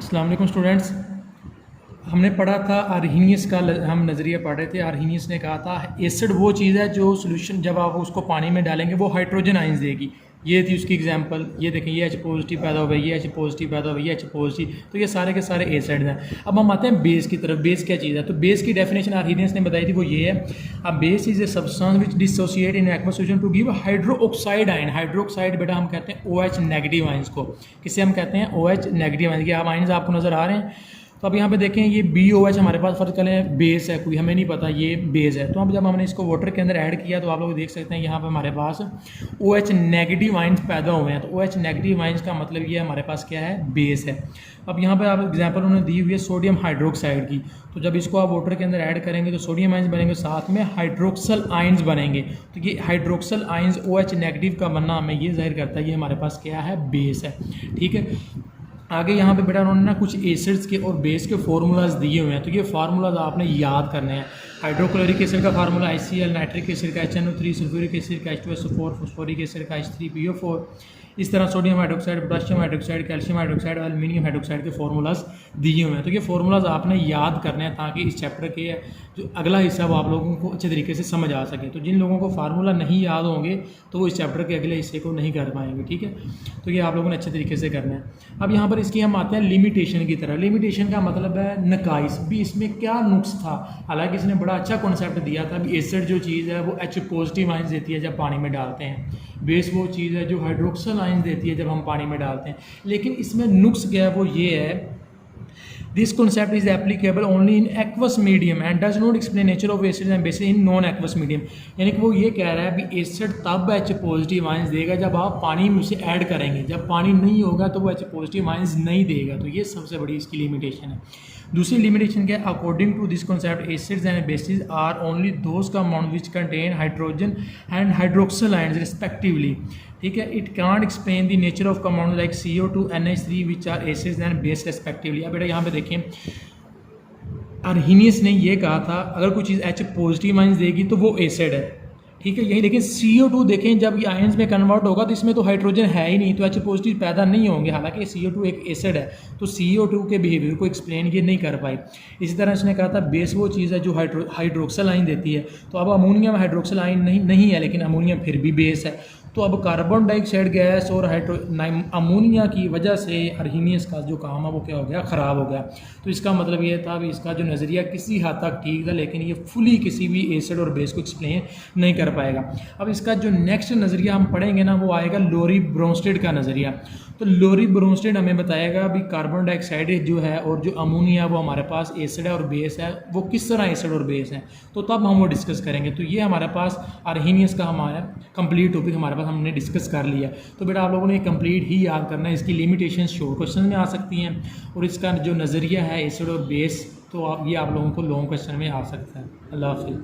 अस्सलाम वालेकुम स्टूडेंट्स। हमने पढ़ा था आर्हीनियस का हम नज़रिया पढ़ रहे थे। आर्हीनियस ने कहा था एसिड वो चीज़ है जो सोल्यूशन जब आप उसको पानी में डालेंगे वो हाइड्रोजन आइंस देगी। ये थी उसकी एग्जांपल। ये देखें, ये H पॉजिटिव पैदा हुआ, ये H पॉजिटिव पैदा हुआ, ये H पॉजिटिव। तो ये सारे के सारे एसिड्स हैं। अब हम आते हैं बेस की तरफ। बेस क्या चीज़ है? तो बेस की डेफिनेशन आर्हीनियस ने बताई थी, वो ये है, अब base is a substance which dissociate in aqueous solution to give hydroxide ion. Hydroxide बेटा हम कहते हैं OH नेगेटिव आइंस को। किसे हम कहते हैं? OH negative ions. ये आप आइंस आपको नज़र आ रहे हैं। तो अब यहाँ पे देखें, ये BOH हमारे पास फर्ज करें बेस है, कोई हमें नहीं पता ये बेस है। तो अब जब हमने इसको वाटर के अंदर ऐड किया तो आप लोग देख सकते हैं यहाँ पे हमारे पास OH नेगेटिव आइंस पैदा हुए हैं। तो OH नेगेटिव आइंस का मतलब ये हमारे पास क्या है? बेस है। अब यहाँ पे आप एग्जांपल उन्होंने दी हुई है सोडियम हाइड्रोक्साइड की। तो जब इसको आप वाटर के अंदर ऐड करेंगे तो सोडियम आइंस बनेंगे, साथ में हाइड्रोक्सल आइंस बनेंगे। तो ये हाइड्रोक्सल आइंस OH नेगेटिव का बनना हमें ये जाहिर करता है ये हमारे पास क्या है? बेस है। ठीक है। आगे यहाँ पे बेटा उन्होंने ना कुछ एसिड्स के और बेस के फार्मूलाज दिए हुए हैं। तो ये फार्मूलाज आपने याद करने हैं। हाइड्रोक्लोरिक एसिड का फार्मूला HCl, नाइट्रिक एसिड का HNO3, सल्फ्यूरिक एसिड का H2SO4, फॉस्फोरिक एसिड का H3PO4। इस तरह sodium hydroxide, potassium hydroxide, calcium hydroxide और एल्यूमिनियम हाइड्रोक्साइड के फार्मूलाज दिए हुए हैं। तो ये फार्मूलाज आपने याद करने हैं ताकि इस चैप्टर के जो अगला हिस्सा वो आप लोगों को अच्छे तरीके से समझ आ सके। तो जिन लोगों को फार्मूला नहीं याद होंगे तो वो इस चैप्टर के अगले हिस्से को नहीं कर पाएंगे। ठीक है। तो ये आप लोगों ने अच्छे तरीके से करना है। अब यहाँ पर इसकी हम आते हैं लिमिटेशन की तरह। लिमिटेशन का मतलब है नकाइस भी, इसमें क्या नुक्स था। हालांकि इसने बड़ा अच्छा कॉन्सेप्ट दिया था। एसिड जो चीज़ है वो H पॉजिटिव आइंस देती है जब पानी में डालते हैं। बेस वो चीज़ है जो हाइड्रोक्सल आइंस देती है जब हम पानी में डालते हैं। लेकिन इसमें नुक्स क्या है? वो ये है, this concept is applicable only in aqueous medium and does not explain nature of acids and bases in non aqueous medium। यानी कि वो ये कह रहा है भी एसिड तब H पॉजिटिव आइंस देगा जब आप पानी में उसे ऐड करेंगे। जब पानी नहीं होगा तो वो H पॉजिटिव आइंस नहीं देगा। तो ये सबसे बड़ी इसकी लिमिटेशन है। दूसरी लिमिटेशन क्या है? According to this concept acids and bases are only those compound which contain hydrogen and hydroxyl ions respectively. ठीक है। It can't explain the nature of compound like CO2, NH3 which are acids and base respectively. अब बेटा यहाँ पे देखें, Arrhenius ने ये कहा था अगर कोई चीज़ H पॉजिटिव आयंस देगी तो वो एसिड है। ठीक है। यही लेकिन CO2 देखें जब ये आयंस में कन्वर्ट होगा तो इसमें तो हाइड्रोजन है ही नहीं, तो H पॉजिटिव पैदा नहीं होंगे। हालांकि CO2 एक एसिड है तो CO2 के बिहेवियर को एक्सप्लेन ये नहीं कर पाई। इसी तरह इसने कहा था बेस वो चीज़ है जो हाइड्रोक्सल आयन देती है। तो अब अमोनिया में हाइड्रोक्सल आयन नहीं है, लेकिन अमोनिया फिर भी बेस है। तो अब कार्बन डाइऑक्साइड गैस और अमोनिया की वजह से आर्हीनियस का जो काम है वो क्या हो गया? ख़राब हो गया। तो इसका मतलब ये था कि इसका जो नज़रिया किसी हद तक ठीक था, लेकिन ये फुली किसी भी एसिड और बेस को एक्सप्लेन नहीं कर पाएगा। अब इसका जो नेक्स्ट नज़रिया हम पढ़ेंगे ना वो आएगा लोरी ब्रोंस्टेड का नज़रिया। तो लोरी ब्रोंस्टेड हमें बताएगा भी कार्बन डाइऑक्साइड जो है और जो अमोनिया वो हमारे पास एसिड है और बेस है, वो किस तरह एसिड और बेस है। तो तब हम वो डिस्कस करेंगे। तो ये हमारे पास आर्हीनियस का हमारा कंप्लीट टॉपिक हमारे पास हमने डिस्कस कर लिया। तो बेटा आप लोगों ने कंप्लीट ही याद करना है। इसकी लिमिटेशन शॉर्ट क्वेश्चन में आ सकती हैं और इसका जो नज़रिया है एसिड और बेस तो ये आप लोगों को लॉन्ग क्वेश्चन में आ सकता है। अल्लाह हाफिज़।